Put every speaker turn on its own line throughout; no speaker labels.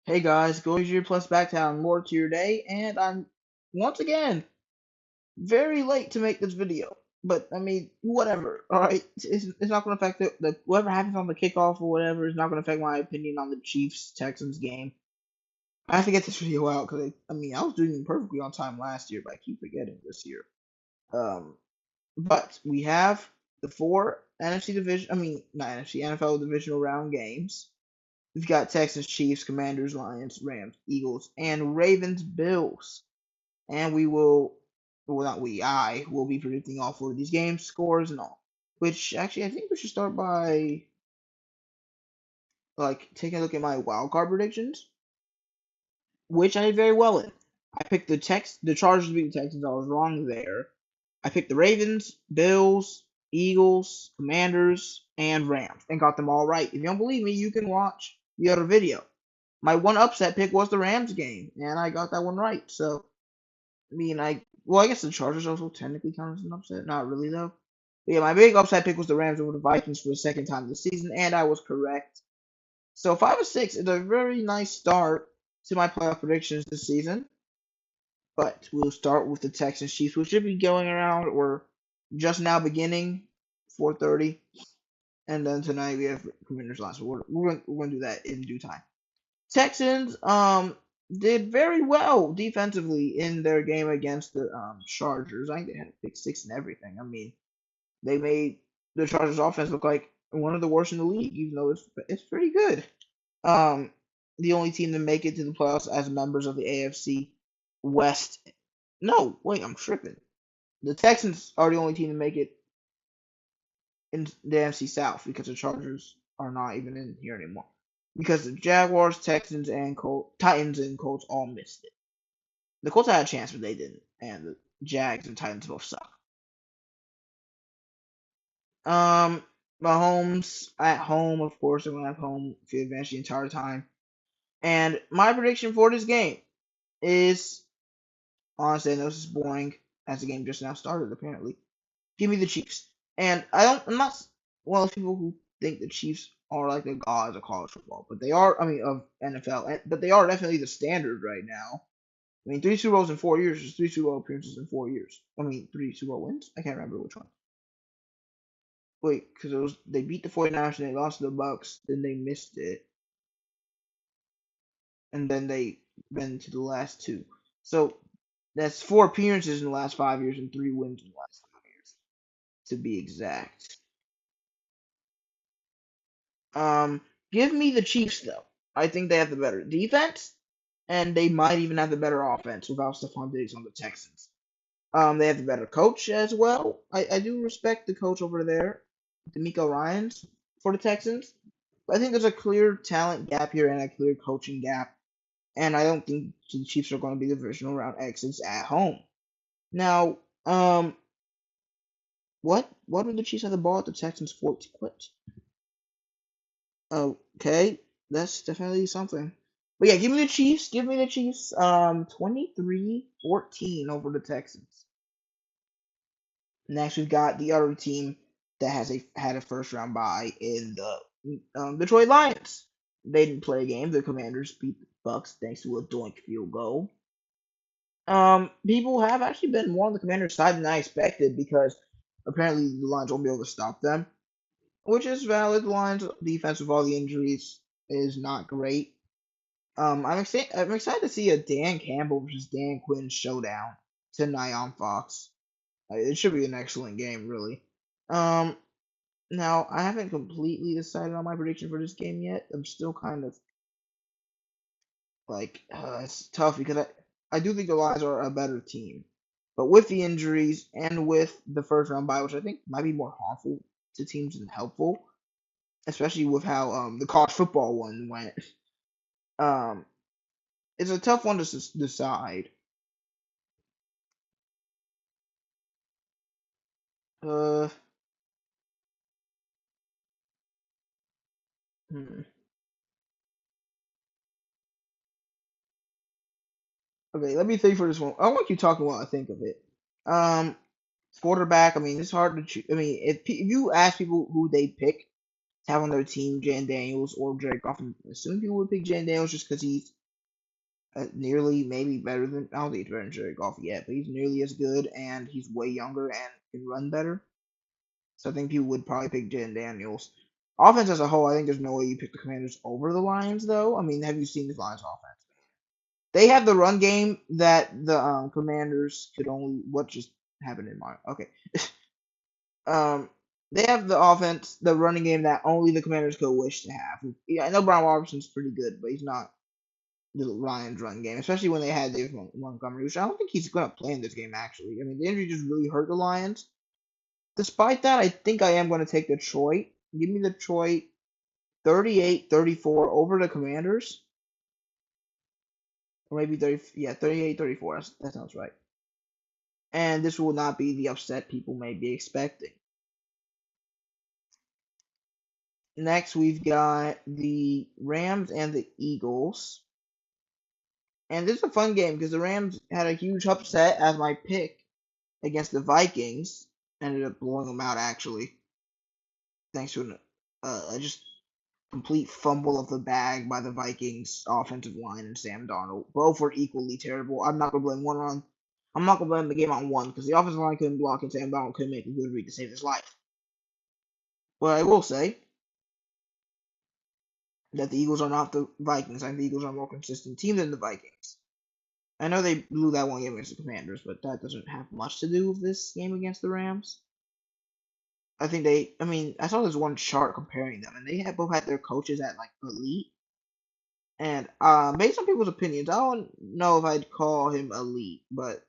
Hey guys, Gozier plus Backtown, more to your day, and I'm once again very late to make this video. But I mean, whatever. All right, it's not going to affect the whatever happens on the kickoff or whatever is not going to affect my opinion on the Chiefs Texans game. I have to get this video out because I was doing perfectly on time last year, but I keep forgetting this year. Um, but we have the four NFC division. I mean, not NFC NFL divisional round games. We've got Texans, Chiefs, Commanders, Lions, Rams, Eagles, and Ravens, Bills. And I will be predicting all four of these games, scores, and all. Which, actually, I think we should start by, taking a look at my wild card predictions, which I did very well in. I picked the Chargers to beat the Texans. I was wrong there. I picked the Ravens, Bills, Eagles, Commanders, and Rams, and got them all right. If you don't believe me, you can watch the other video. My one upset pick was the Rams game, and I got that one right. So, I guess the Chargers also technically count as an upset. Not really, though. But yeah, my big upset pick was the Rams over the Vikings for the second time this season, and I was correct. So 5-6 is a very nice start to my playoff predictions this season. But we'll start with the Texans Chiefs, which should be going around or just now beginning 4:30, and then tonight we have Commanders last. We're gonna do that in due time. Texans did very well defensively in their game against the Chargers. I think they had a pick six and everything. I mean, they made the Chargers offense look like one of the worst in the league, even though it's pretty good. Um, the only team to make it to the playoffs as members of the AFC West. No, wait, I'm tripping. The Texans are the only team to make it in the NFC South because the Chargers are not even in here anymore. Because the Jaguars, Texans, and Titans and Colts all missed it. The Colts had a chance, but they didn't, and the Jags and Titans both suck. Mahomes at home, of course, they're gonna have home field advantage the entire time. And my prediction for this game is, honestly, I know this is boring, as the game just now started. Apparently, give me the Chiefs. And I'm not one of those people who think the Chiefs are like the gods of college football, but they are. I mean, of NFL, but they are definitely the standard right now. I mean, three Super Bowls in 4 years is three Super Bowl appearances in 4 years. I mean, three Super Bowl wins. I can't remember which one. Wait, because it was they beat the 49ers and they lost to the Bucks. Then they missed it, and then they been to the last two. So that's four appearances in the last 5 years and three wins in the last 5 years, to be exact. Um, give me the Chiefs though. I think they have the better defense, and they might even have the better offense without Stephon Diggs on the Texans. They have the better coach as well. I do respect the coach over there, D'Amico Ryans for the Texans. But I think there's a clear talent gap here and a clear coaching gap, and I don't think the Chiefs are going to be the divisional round exits at home. Now, what do the Chiefs have the ball at the Texans 14? What? Okay, that's definitely something. But yeah, give me the Chiefs. Give me the Chiefs. 23-14 over the Texans. Next, we've got the other team that had a first round bye in the Detroit Lions. They didn't play a game. The Commanders beat the Bucks thanks to a doink field goal. People have actually been more on the Commanders' side than I expected because apparently the Lions won't be able to stop them, which is valid. The Lions' defense with all the injuries is not great. I'm excited to see a Dan Campbell versus Dan Quinn showdown tonight on Fox. It should be an excellent game, really. Um, Now I haven't completely decided on my prediction for this game yet. I'm still kind of it's tough because I do think the Lions are a better team, but with the injuries and with the first round bye, which I think might be more harmful to teams than helpful, especially with how the college football one went. Um, it's a tough one to decide. Uh, hmm. Okay, let me think for this one. I want you talking while I think of it. Um, Quarterback. I mean, it's hard to choose. I mean, if you ask people who they pick to have on their team, Jan Daniels or Jared Goff, I assume people would pick Jan Daniels just because he's nearly maybe better than, I don't think he's better than Jared Goff yet, but he's nearly as good, and he's way younger and can run better. So I think people would probably pick Jen Daniels. Offense as a whole, I think there's no way you pick the Commanders over the Lions, though. I mean, have you seen the Lions offense? They have the run game that the Commanders could only. What just happened in my? Okay. um, they have the offense, the running game that only the Commanders could wish to have. Yeah, I know Brian Robinson's pretty good, but he's not the Lions run game, especially when they had David Montgomery, which I don't think he's going to play in this game, actually. I mean, the injury just really hurt the Lions. Despite that, I think I am going to take Detroit. Give me Detroit 38-34 over the Commanders. Or maybe 30, yeah, 38-34. That sounds right. And this will not be the upset people may be expecting. Next, we've got the Rams and the Eagles. And this is a fun game because the Rams had a huge upset as my pick against the Vikings. Ended up blowing them out, actually. Thanks to an just complete fumble of the bag by the Vikings offensive line and Sam Darnold. Both were equally terrible. I'm not gonna blame one on. I'm not gonna blame the game on one because the offensive line couldn't block and Sam Darnold couldn't make a good read to save his life. But I will say that the Eagles are not the Vikings. I think the Eagles are a more consistent team than the Vikings. I know they blew that one game against the Commanders, but that doesn't have much to do with this game against the Rams. I think I mean, I saw this one chart comparing them, and they had both had their coaches at like elite. And based on people's opinions, I don't know if I'd call him elite, but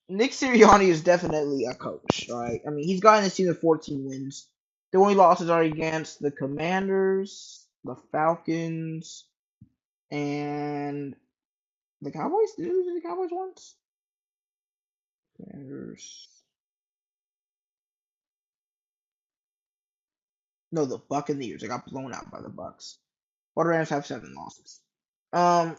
Nick Sirianni is definitely a coach, right? I mean, he's gotten his team to 14 wins. The only losses are against the Commanders, the Falcons, and the Cowboys. Did he lose to the Cowboys once? Commanders. No, the Buccaneers. They got blown out by the Bucks. But the Rams have 7 losses. Um,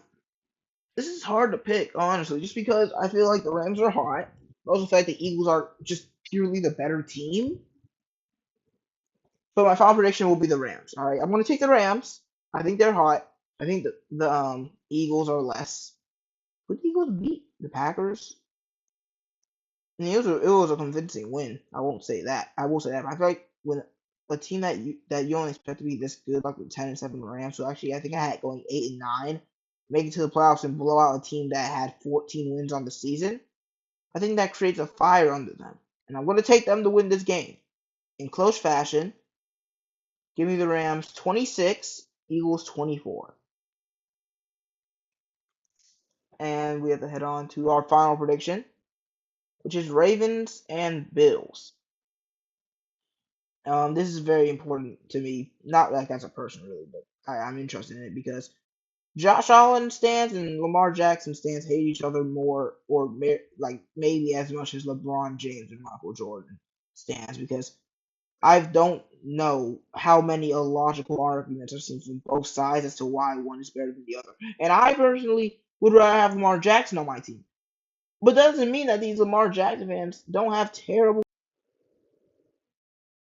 this is hard to pick, honestly, just because I feel like the Rams are hot. Also, the fact the Eagles are just purely the better team. But my final prediction will be the Rams. All right, I'm going to take the Rams. I think they're hot. I think the Eagles are less. Who did the Eagles beat? The Packers. And it was a convincing win. I won't say that. I will say that. But I feel like when a team that you don't expect to be this good, like the 10-7 Rams. So actually, I think I had going 8-9, make it to the playoffs and blow out a team that had 14 wins on the season. I think that creates a fire under them, and I'm going to take them to win this game in close fashion. Give me the Rams 26, Eagles 24. And we have to head on to our final prediction, which is Ravens and Bills. This is very important to me, not like as a person really, but I'm interested in it because Josh Allen stands and Lamar Jackson stands hate each other more, or like maybe as much as LeBron James and Michael Jordan stands, because I don't know how many illogical arguments I've seen from both sides as to why one is better than the other. And I personally would rather have Lamar Jackson on my team. But that doesn't mean that these Lamar Jackson fans don't have terrible.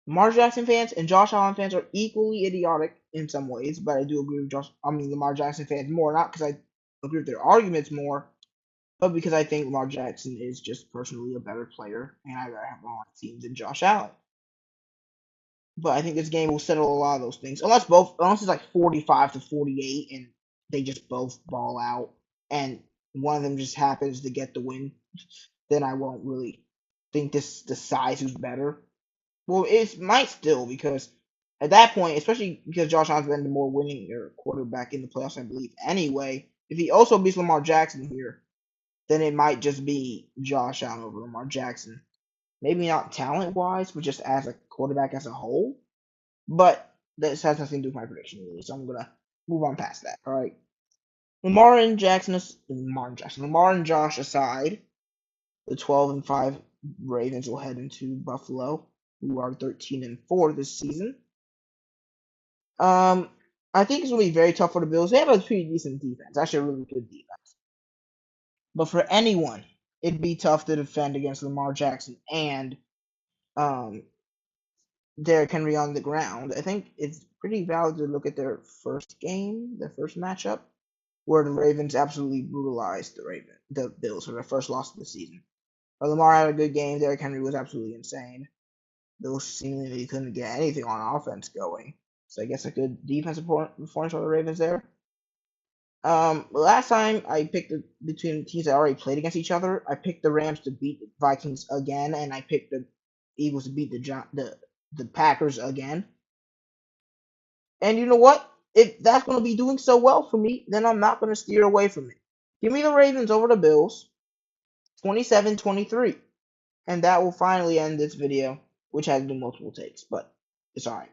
Lamar Jackson fans and Josh Allen fans are equally idiotic in some ways, but I do agree with Lamar Jackson fans more, not because I agree with their arguments more, but because I think Lamar Jackson is just personally a better player, and I'd rather have him on my team than Josh Allen. But I think this game will settle a lot of those things. Unless it's like 45-48 and they just both ball out and one of them just happens to get the win, then I won't really think this decides who's better. Well, it might still, because at that point, especially because Josh Allen's been the more winning quarterback in the playoffs, I believe. Anyway, if he also beats Lamar Jackson here, then it might just be Josh Allen over Lamar Jackson. Maybe not talent wise, but just as a quarterback as a whole. But this has nothing to do with my prediction, really. So I'm gonna move on past that. All right. Lamar and Josh aside, the 12-5 Ravens will head into Buffalo, who are 13-4 this season. I think it's gonna be very tough for the Bills. They have a pretty decent defense, actually a really good defense. But for anyone, it'd be tough to defend against Lamar Jackson and um Derrick Henry on the ground. I think it's pretty valid to look at their first game, their first matchup. where the Ravens absolutely brutalized the Bills for their first loss of the season. But Lamar had a good game. Derrick Henry was absolutely insane. Bills seemingly couldn't get anything on offense going. So I guess a good defensive performance for the Ravens there. Last time I picked between teams that already played against each other, I picked the Rams to beat the Vikings again, and I picked the Eagles to beat the Packers again. And you know what? If that's going to be doing so well for me, then I'm not going to steer away from it. Give me the Ravens over the Bills, 27-23. And that will finally end this video, which has been multiple takes, but it's alright.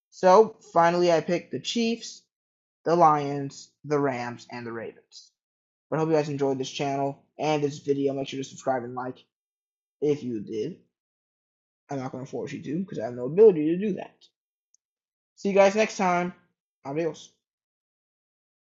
So, finally I picked the Chiefs, the Lions, the Rams, and the Ravens. But I hope you guys enjoyed this channel and this video. Make sure to subscribe and like if you did. I'm not going to force you to because I have no ability to do that. See you guys next time. Adios.